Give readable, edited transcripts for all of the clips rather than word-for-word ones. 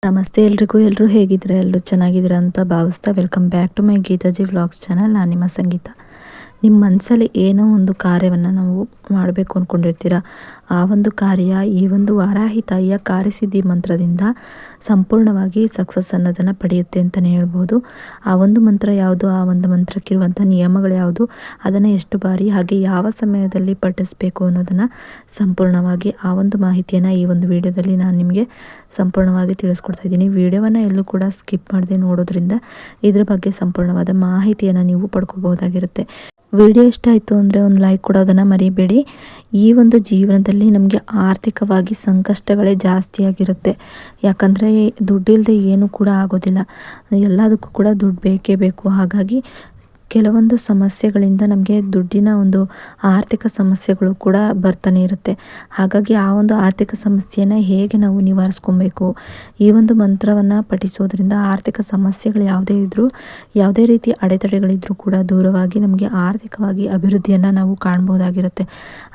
ನಮಸ್ತೆ ಎಲ್ರಿಗೂ. ಎಲ್ಲರೂ ಹೇಗಿದ್ದೀರಾ? ಎಲ್ಲರೂ ಚೆನ್ನಾಗಿದ್ದೀರಾ ಅಂತ ಭಾವಿಸ್ತಾ welcome back to my Geetaji vlogs channel. ನಾನು ನಿಮ್ಮ ಸಂಗೀತ. ನಿಮ್ಮ ಮನಸ್ಸಲ್ಲಿ ಏನೋ ಒಂದು ಕಾರ್ಯವನ್ನು ನಾವು ಮಾಡಬೇಕು ಅಂದ್ಕೊಂಡಿರ್ತೀರ. ಆ ಒಂದು ಕಾರ್ಯ ಈ ಒಂದು ವಾರಾಹಿ ತಾಯಿಯ ಕಾರ್ಯಸಿದ್ಧಿ ಮಂತ್ರದಿಂದ ಸಂಪೂರ್ಣವಾಗಿ ಸಕ್ಸಸ್ ಅನ್ನೋದನ್ನು ಪಡೆಯುತ್ತೆ ಅಂತಲೇ ಹೇಳ್ಬೋದು. ಆ ಒಂದು ಮಂತ್ರ ಯಾವುದು, ಆ ಒಂದು ಮಂತ್ರಕ್ಕಿರುವಂಥ ನಿಯಮಗಳು ಯಾವುದು, ಅದನ್ನು ಎಷ್ಟು ಬಾರಿ ಹಾಗೆ ಯಾವ ಸಮಯದಲ್ಲಿ ಪಠಿಸಬೇಕು ಅನ್ನೋದನ್ನು ಸಂಪೂರ್ಣವಾಗಿ ಆ ಒಂದು ಮಾಹಿತಿಯನ್ನು ಈ ಒಂದು ವಿಡಿಯೋದಲ್ಲಿ ನಾನು ನಿಮಗೆ ಸಂಪೂರ್ಣವಾಗಿ ತಿಳಿಸ್ಕೊಡ್ತಾ ಇದ್ದೀನಿ. ವಿಡಿಯೋವನ್ನು ಎಲ್ಲೂ ಕೂಡ ಸ್ಕಿಪ್ ಮಾಡದೆ ನೋಡೋದ್ರಿಂದ ಇದ್ರ ಬಗ್ಗೆ ಸಂಪೂರ್ಣವಾದ ಮಾಹಿತಿಯನ್ನು ನೀವು ಪಡ್ಕೋಬಹುದಾಗಿರುತ್ತೆ. ವಿಡಿಯೋ ಇಷ್ಟ ಆಯಿತು ಅಂದರೆ ಒಂದು ಲೈಕ್ ಕೊಡೋದನ್ನು ಮರಿಬೇಡಿ. ಈ ಒಂದು ಜೀವನದಲ್ಲಿ ನಮಗೆ ಆರ್ಥಿಕವಾಗಿ ಸಂಕಷ್ಟಗಳೇ ಜಾಸ್ತಿ ಆಗಿರುತ್ತೆ. ಯಾಕಂದರೆ ದುಡ್ಡಿಲ್ಲದೆ ಏನೂ ಕೂಡ ಆಗೋದಿಲ್ಲ. ಎಲ್ಲದಕ್ಕೂ ಕೂಡ ದುಡ್ಡು ಬೇಕೇ ಬೇಕು. ಹಾಗಾಗಿ ಕೆಲವೊಂದು ಸಮಸ್ಯೆಗಳಿಂದ ನಮಗೆ ದುಡ್ಡಿನ ಒಂದು ಆರ್ಥಿಕ ಸಮಸ್ಯೆಗಳು ಕೂಡ ಬರ್ತಾನೆ ಇರುತ್ತೆ. ಹಾಗಾಗಿ ಆ ಒಂದು ಆರ್ಥಿಕ ಸಮಸ್ಯೆನ ಹೇಗೆ ನಾವು ನಿವಾರಿಸ್ಕೊಬೇಕು, ಈ ಒಂದು ಮಂತ್ರವನ್ನು ಪಠಿಸೋದ್ರಿಂದ ಆರ್ಥಿಕ ಸಮಸ್ಯೆಗಳು ಯಾವುದೇ ಇದ್ದರೂ, ಯಾವುದೇ ರೀತಿ ಅಡೆತಡೆಗಳಿದ್ರೂ ಕೂಡ ದೂರವಾಗಿ ನಮಗೆ ಆರ್ಥಿಕವಾಗಿ ಅಭಿವೃದ್ಧಿಯನ್ನು ನಾವು ಕಾಣ್ಬೋದಾಗಿರುತ್ತೆ.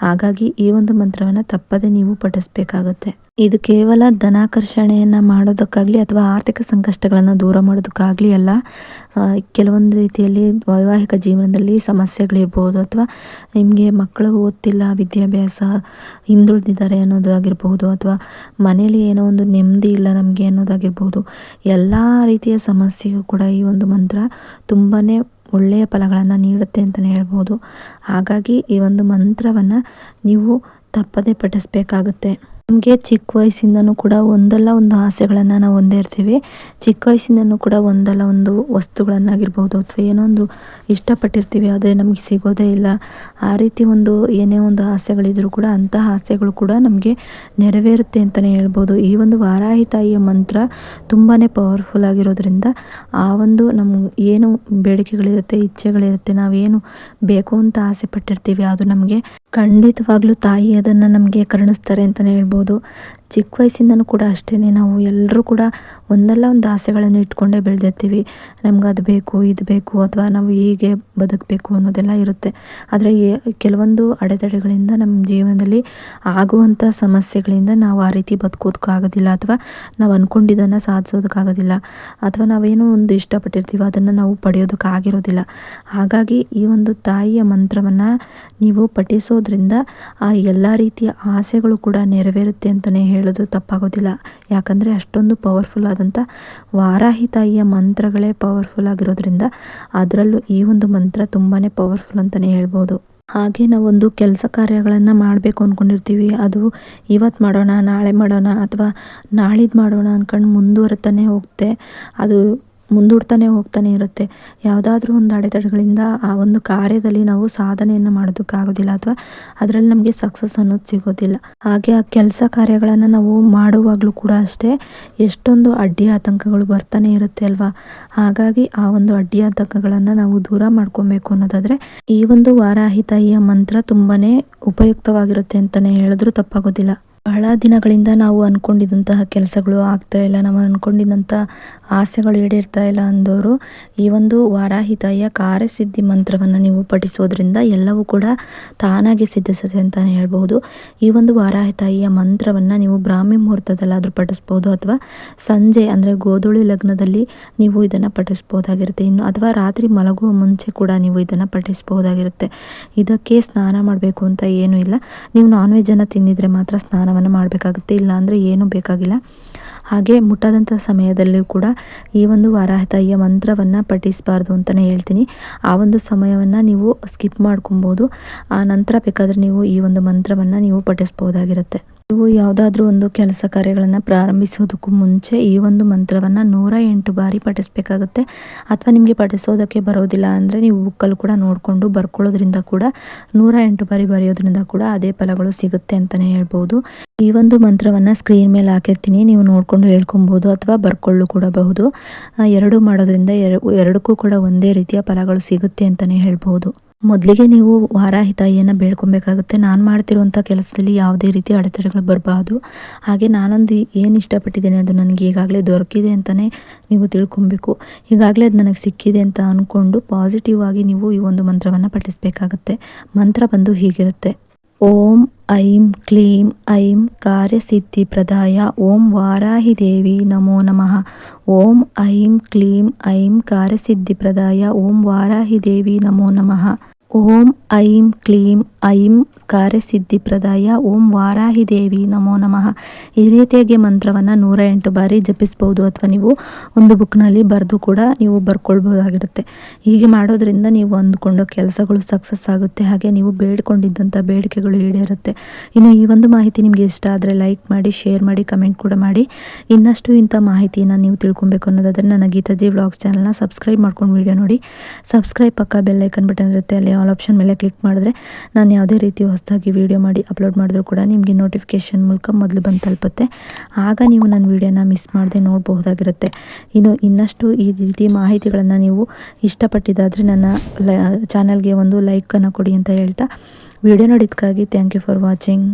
ಹಾಗಾಗಿ ಈ ಒಂದು ಮಂತ್ರವನ್ನು ತಪ್ಪದೆ ನೀವು ಪಠಿಸಬೇಕಾಗುತ್ತೆ. ಇದು ಕೇವಲ ಧನಾಕರ್ಷಣೆಯನ್ನು ಮಾಡೋದಕ್ಕಾಗಲಿ ಅಥವಾ ಆರ್ಥಿಕ ಸಂಕಷ್ಟಗಳನ್ನು ದೂರ ಮಾಡೋದಕ್ಕಾಗಲಿ ಅಲ್ಲ. ಕೆಲವೊಂದು ರೀತಿಯಲ್ಲಿ ವೈವಾಹಿಕ ಜೀವನದಲ್ಲಿ ಸಮಸ್ಯೆಗಳಿರ್ಬೋದು, ಅಥವಾ ನಿಮಗೆ ಮಕ್ಕಳು ಓದ್ತಿಲ್ಲ, ವಿದ್ಯಾಭ್ಯಾಸ ಹಿಂದುಳಿದಿದ್ದಾರೆ ಅನ್ನೋದಾಗಿರ್ಬೋದು, ಅಥವಾ ಮನೇಲಿ ಏನೋ ಒಂದು ನೆಮ್ಮದಿ ಇಲ್ಲ ನಮಗೆ ಅನ್ನೋದಾಗಿರ್ಬೋದು, ಎಲ್ಲ ರೀತಿಯ ಸಮಸ್ಯೆಗೂ ಕೂಡ ಈ ಒಂದು ಮಂತ್ರ ತುಂಬಾ ಒಳ್ಳೆಯ ಫಲಗಳನ್ನು ನೀಡುತ್ತೆ ಅಂತಲೇ ಹೇಳ್ಬೋದು. ಹಾಗಾಗಿ ಈ ಒಂದು ಮಂತ್ರವನ್ನು ನೀವು ತಪ್ಪದೇ ಪಠಿಸಬೇಕಾಗುತ್ತೆ. ನಮಗೆ ಚಿಕ್ಕ ವಯಸ್ಸಿಂದನೂ ಕೂಡ ಒಂದಲ್ಲ ಒಂದು ಆಸೆಗಳನ್ನು ನಾವು ಹೊಂದೇ ಇರ್ತೀವಿ. ಚಿಕ್ಕ ವಯಸ್ಸಿಂದನೂ ಕೂಡ ಒಂದಲ್ಲ ಒಂದು ವಸ್ತುಗಳನ್ನಾಗಿರ್ಬೋದು ಅಥವಾ ಏನೋ ಒಂದು ಇಷ್ಟಪಟ್ಟಿರ್ತೀವಿ, ಆದರೆ ನಮಗೆ ಸಿಗೋದೇ ಇಲ್ಲ. ಆ ರೀತಿ ಒಂದು ಏನೇ ಒಂದು ಆಸೆಗಳಿದ್ರೂ ಕೂಡ ಅಂತಹ ಆಸೆಗಳು ಕೂಡ ನಮಗೆ ನೆರವೇರುತ್ತೆ ಅಂತಲೇ ಹೇಳ್ಬೋದು. ಈ ಒಂದು ವಾರಾಹಿ ತಾಯಿಯ ಮಂತ್ರ ತುಂಬಾ ಪವರ್ಫುಲ್ ಆಗಿರೋದ್ರಿಂದ ಆ ಒಂದು ನಮ್ಮ ಏನು ಬೇಡಿಕೆಗಳಿರುತ್ತೆ, ಇಚ್ಛೆಗಳಿರುತ್ತೆ, ನಾವೇನು ಬೇಕು ಅಂತ ಆಸೆ ಪಟ್ಟಿರ್ತೀವಿ ಅದು ನಮಗೆ ಖಂಡಿತವಾಗ್ಲೂ ತಾಯಿ ಅದನ್ನು ನಮಗೆ ಕರುಣಿಸ್ತಾರೆ ಅಂತಲೇ ಹೇಳ್ಬೋದು. ಚಿಕ್ಕ ವಯಸ್ಸಿಂದನೂ ಕೂಡ ಅಷ್ಟೇ, ನಾವು ಎಲ್ಲರೂ ಕೂಡ ಒಂದಲ್ಲ ಒಂದು ಆಸೆಗಳನ್ನು ಇಟ್ಕೊಂಡೇ ಬೆಳೆದಿರ್ತೀವಿ. ನಮ್ಗೆ ಅದು ಬೇಕು, ಇದು ಬೇಕು, ಅಥವಾ ನಾವು ಹೀಗೆ ಬದುಕಬೇಕು ಅನ್ನೋದೆಲ್ಲ ಇರುತ್ತೆ. ಆದರೆ ಕೆಲವೊಂದು ಅಡೆತಡೆಗಳಿಂದ ನಮ್ಮ ಜೀವನದಲ್ಲಿ ಆಗುವಂಥ ಸಮಸ್ಯೆಗಳಿಂದ ನಾವು ಆ ರೀತಿ ಬದುಕೋದಕ್ಕಾಗೋದಿಲ್ಲ, ಅಥವಾ ನಾವು ಅಂದ್ಕೊಂಡಿದ್ದನ್ನು ಸಾಧಿಸೋದಕ್ಕಾಗೋದಿಲ್ಲ, ಅಥವಾ ನಾವೇನೋ ಒಂದು ಇಷ್ಟಪಟ್ಟಿರ್ತೀವಿ ಅದನ್ನು ನಾವು ಪಡೆಯೋದಕ್ಕಾಗಿರೋದಿಲ್ಲ. ಹಾಗಾಗಿ ಈ ಒಂದು ತಾಯಿಯ ಮಂತ್ರವನ್ನು ನೀವು ಪಠಿಸೋದ್ರಿಂದ ಆ ಎಲ್ಲ ರೀತಿಯ ಆಸೆಗಳು ಕೂಡ ನೆರವೇರುತ್ತೆ ಅಂತಲೇ ಹೇಳೋದು ತಪ್ಪಾಗೋದಿಲ್ಲ. ಯಾಕಂದರೆ ಅಷ್ಟೊಂದು ಪವರ್ಫುಲ್ ಆದಂಥ ವಾರಾಹಿ ತಾಯಿಯ ಮಂತ್ರಗಳೇ ಪವರ್ಫುಲ್ ಆಗಿರೋದ್ರಿಂದ ಅದರಲ್ಲೂ ಈ ಒಂದು ಮಂತ್ರ ತುಂಬಾ ಪವರ್ಫುಲ್ ಅಂತಲೇ ಹೇಳ್ಬೋದು. ಹಾಗೆ ನಾವೊಂದು ಕೆಲಸ ಕಾರ್ಯಗಳನ್ನು ಮಾಡಬೇಕು ಅಂದ್ಕೊಂಡಿರ್ತೀವಿ, ಅದು ಇವತ್ತು ಮಾಡೋಣ, ನಾಳೆ ಮಾಡೋಣ, ಅಥವಾ ನಾಳಿದ್ದು ಮಾಡೋಣ ಅಂದ್ಕೊಂಡು ಮುಂದುವರಿತಾನೆ ಹೋಗುತ್ತೆ. ಅದು ಮುಂದೂಡ್ತಾನೆ ಹೋಗ್ತಾನೆ ಇರುತ್ತೆ. ಯಾವುದಾದ್ರೂ ಒಂದು ಅಡೆತಡೆಗಳಿಂದ ಆ ಒಂದು ಕಾರ್ಯದಲ್ಲಿ ನಾವು ಸಾಧನೆಯನ್ನು ಮಾಡೋದಕ್ಕಾಗೋದಿಲ್ಲ, ಅಥವಾ ಅದರಲ್ಲಿ ನಮಗೆ ಸಕ್ಸಸ್ ಅನ್ನೋದು ಸಿಗೋದಿಲ್ಲ. ಹಾಗೆ ಆ ಕೆಲಸ ಕಾರ್ಯಗಳನ್ನು ನಾವು ಮಾಡುವಾಗಲೂ ಕೂಡ ಅಷ್ಟೇ ಎಷ್ಟೊಂದು ಅಡ್ಡಿ ಆತಂಕಗಳು ಬರ್ತಾನೆ ಇರುತ್ತೆ ಅಲ್ವಾ. ಹಾಗಾಗಿ ಆ ಒಂದು ಅಡ್ಡಿ ಆತಂಕಗಳನ್ನು ನಾವು ದೂರ ಮಾಡ್ಕೊಬೇಕು ಅನ್ನೋದಾದರೆ ಈ ಒಂದು ವಾರಾಹಿ ತಾಯಿಯ ಮಂತ್ರ ತುಂಬಾ ಉಪಯುಕ್ತವಾಗಿರುತ್ತೆ ಅಂತಲೇ ಹೇಳಿದ್ರೂ ತಪ್ಪಾಗೋದಿಲ್ಲ. ಬಹಳ ದಿನಗಳಿಂದ ನಾವು ಅಂದ್ಕೊಂಡಿದ್ದಂತಹ ಕೆಲಸಗಳು ಆಗ್ತಾ ಇಲ್ಲ, ನಾವು ಅಂದ್ಕೊಂಡಿದ್ದಂಥ ಆಸೆಗಳು ಈಡೇರ್ತಾ ಇಲ್ಲ ಅಂದವರು ಈ ಒಂದು ವಾರಾಹಿ ತಾಯಿಯ ಕಾರ್ಯಸಿದ್ಧಿ ಮಂತ್ರವನ್ನು ನೀವು ಪಠಿಸೋದ್ರಿಂದ ಎಲ್ಲವೂ ಕೂಡ ತಾನಾಗಿ ಸಿದ್ಧಿಸುತ್ತೆ ಅಂತಲೇ ಹೇಳ್ಬೋದು. ಈ ಒಂದು ವಾರಾಹಿ ತಾಯಿಯ ಮಂತ್ರವನ್ನು ನೀವು ಬ್ರಾಹ್ಮಿ ಮುಹೂರ್ತದಲ್ಲಾದರೂ ಪಠಿಸ್ಬೋದು, ಅಥವಾ ಸಂಜೆ ಅಂದರೆ ಗೋಧೂಳಿ ಲಗ್ನದಲ್ಲಿ ನೀವು ಇದನ್ನು ಪಠಿಸ್ಬೋದಾಗಿರುತ್ತೆ. ಇನ್ನು ಅಥವಾ ರಾತ್ರಿ ಮಲಗುವ ಮುಂಚೆ ಕೂಡ ನೀವು ಇದನ್ನು ಪಠಿಸ್ಬೋದಾಗಿರುತ್ತೆ. ಇದಕ್ಕೆ ಸ್ನಾನ ಮಾಡಬೇಕು ಅಂತ ಏನೂ ಇಲ್ಲ. ನೀವು ನಾನ್ ವೆಜ್ಜನ್ನು ತಿಂದಿದ್ರೆ ಮಾತ್ರ ಸ್ನಾನವನ್ನು ಮಾಡಬೇಕಾಗುತ್ತೆ, ಇಲ್ಲ ಅಂದರೆ ಏನೂ ಬೇಕಾಗಿಲ್ಲ. ಹಾಗೆ ಮುಟ್ಟದಂಥ ಸಮಯದಲ್ಲೂ ಕೂಡ ಈ ಒಂದು ವಾರಾಹಿ ತಾಯಿಯ ಮಂತ್ರವನ್ನು ಪಠಿಸಬಾರ್ದು ಅಂತಲೇ ಹೇಳ್ತೀನಿ. ಆ ಒಂದು ಸಮಯವನ್ನು ನೀವು ಸ್ಕಿಪ್ ಮಾಡ್ಕೊಬೋದು. ಆ ನಂತರ ಬೇಕಾದರೆ ನೀವು ಈ ಒಂದು ಮಂತ್ರವನ್ನು ನೀವು ಪಠಿಸ್ಬೋದಾಗಿರುತ್ತೆ. ನೀವು ಯಾವುದಾದ್ರೂ ಒಂದು ಕೆಲಸ ಕಾರ್ಯಗಳನ್ನು ಪ್ರಾರಂಭಿಸೋದಕ್ಕೂ ಮುಂಚೆ ಈ ಒಂದು ಮಂತ್ರವನ್ನು 108 ಬಾರಿ ಪಠಿಸಬೇಕಾಗುತ್ತೆ. ಅಥವಾ ನಿಮಗೆ ಪಠಿಸೋದಕ್ಕೆ ಬರೋದಿಲ್ಲ ಅಂದರೆ ನೀವು ಬುಕ್ಕಲ್ಲಿ ಕೂಡ ನೋಡಿಕೊಂಡು ಬರ್ಕೊಳ್ಳೋದ್ರಿಂದ ಕೂಡ 108 ಬಾರಿ ಬರೆಯೋದ್ರಿಂದ ಕೂಡ ಅದೇ ಫಲಗಳು ಸಿಗುತ್ತೆ ಅಂತಲೇ ಹೇಳ್ಬೋದು. ಈ ಒಂದು ಮಂತ್ರವನ್ನು ಸ್ಕ್ರೀನ್ ಮೇಲೆ ಹಾಕಿರ್ತೀನಿ, ನೀವು ನೋಡಿಕೊಂಡು ಹೇಳ್ಕೊಬೋದು ಅಥವಾ ಬರ್ಕೊಳ್ಳು ಕೂಡ ಬಹುದು. ಎರಡು ಮಾಡೋದ್ರಿಂದ ಎರಡಕ್ಕೂ ಕೂಡ ಒಂದೇ ರೀತಿಯ ಫಲಗಳು ಸಿಗುತ್ತೆ ಅಂತಲೇ ಹೇಳ್ಬೋದು. ಮೊದಲಿಗೆ ನೀವು ವಾರಾಹಿ ತಾಯಿಯನ್ನು ಬೇಡ್ಕೊಬೇಕಾಗುತ್ತೆ. ನಾನು ಮಾಡ್ತಿರುವಂಥ ಕೆಲಸದಲ್ಲಿ ಯಾವುದೇ ರೀತಿ ಅಡೆತಡೆಗಳು ಬರಬಾರ್ದು, ಹಾಗೆ ನಾನೊಂದು ಏನು ಇಷ್ಟಪಟ್ಟಿದ್ದೇನೆ ಅದು ನನಗೆ ಈಗಾಗಲೇ ದೊರಕಿದೆ ಅಂತಲೇ ನೀವು ತಿಳ್ಕೊಬೇಕು. ಈಗಾಗಲೇ ಅದು ನನಗೆ ಸಿಕ್ಕಿದೆ ಅಂತ ಅಂದ್ಕೊಂಡು ಪಾಸಿಟಿವ್ ಆಗಿ ನೀವು ಈ ಒಂದು ಮಂತ್ರವನ್ನು ಪಠಿಸಬೇಕಾಗುತ್ತೆ. ಮಂತ್ರ ಬಂದು ಹೀಗಿರುತ್ತೆ: ಓಂ ಐಂ ಕ್ಲೀಂ ಐಂ ಕಾರ್ಯಸಿದ್ಧಿಪ್ರದಾಯ ಓಂ ವಾರಾಹಿದೇವಿ ನಮೋ ನಮಃ. ಓಂ ಐಂ ಕ್ಲೀಂ ಐಂ ಕಾರ್ಯಸಿದ್ಧಿಪ್ರದಾಯ ಓಂ ವಾರಾಹಿದೇವಿ ನಮೋ ನಮಃ. ಓಂ ಐಂ ಕ್ಲೀಂ ಐಂ ಕಾರ್ಯಸಿದ್ಧಿಪ್ರದಾಯ ಓಂ ವಾರಾಹಿದೇವಿ ನಮೋ ನಮಃ. ಈ ರೀತಿಯಾಗಿ ಮಂತ್ರವನ್ನು 108 ಬಾರಿ ಜಪಿಸ್ಬೋದು, ಅಥವಾ ನೀವು ಒಂದು ಬುಕ್ನಲ್ಲಿ ಬರೆದು ಕೂಡ ನೀವು ಬರ್ಕೊಳ್ಬೋದಾಗಿರುತ್ತೆ. ಹೀಗೆ ಮಾಡೋದ್ರಿಂದ ನೀವು ಅಂದುಕೊಂಡ ಕೆಲಸಗಳು ಸಕ್ಸಸ್ ಆಗುತ್ತೆ, ಹಾಗೆ ನೀವು ಬೇಡಿಕೊಂಡಿದ್ದಂಥ ಬೇಡಿಕೆಗಳು ಈಡೇರುತ್ತೆ. ಇನ್ನು ಈ ಒಂದು ಮಾಹಿತಿ ನಿಮಗೆ ಇಷ್ಟ ಆದರೆ ಲೈಕ್ ಮಾಡಿ, ಶೇರ್ ಮಾಡಿ, ಕಮೆಂಟ್ ಕೂಡ ಮಾಡಿ. ಇನ್ನಷ್ಟು ಇಂಥ ಮಾಹಿತಿನ ನೀವು ತಿಳ್ಕೊಬೇಕು ಅನ್ನೋದಾದರೆ ನನ್ನ ಗೀತಾಜಿ ವ್ಲಾಗ್ಸ್ ಚಾನಲ್ನ ಸಬ್ಸ್ಕ್ರೈಬ್ ಮಾಡ್ಕೊಂಡು ವಿಡಿಯೋ ನೋಡಿ. ಸಬ್ಸ್ಕ್ರೈಬ್ ಪಕ್ಕ ಬೆಲ್ ಐಕನ್ ಬಟನ್ ಇರುತ್ತೆ, ಅಲ್ಲಿ ಆಲ್ ಆಪ್ಷನ್ ಮೇಲೆ ಕ್ಲಿಕ್ ಮಾಡಿದ್ರೆ ನಾನು ಯಾವುದೇ ರೀತಿ ಹೊಸದಾಗಿ ವಿಡಿಯೋ ಮಾಡಿ ಅಪ್ಲೋಡ್ ಮಾಡಿದ್ರು ಕೂಡ ನಿಮಗೆ ನೋಟಿಫಿಕೇಷನ್ ಮೂಲಕ ಮೊದಲು ಬಂದು ತಲುಪುತ್ತೆ. ಆಗ ನೀವು ನನ್ನ ವಿಡಿಯೋನ ಮಿಸ್ ಮಾಡದೆ ನೋಡಬಹುದಾಗಿರುತ್ತೆ. ಇನ್ನು ಇನ್ನಷ್ಟು ಈ ರೀತಿ ಮಾಹಿತಿಗಳನ್ನು ನೀವು ಇಷ್ಟಪಟ್ಟಿದ್ದಾದರೆ ನನ್ನ ಚಾನಲ್ಗೆ ಒಂದು ಲೈಕನ್ನು ಕೊಡಿ ಅಂತ ಹೇಳ್ತಾ, ವಿಡಿಯೋ ನೋಡಿದ್ದಕ್ಕಾಗಿ ಥ್ಯಾಂಕ್ ಯು ಫಾರ್ ವಾಚಿಂಗ್.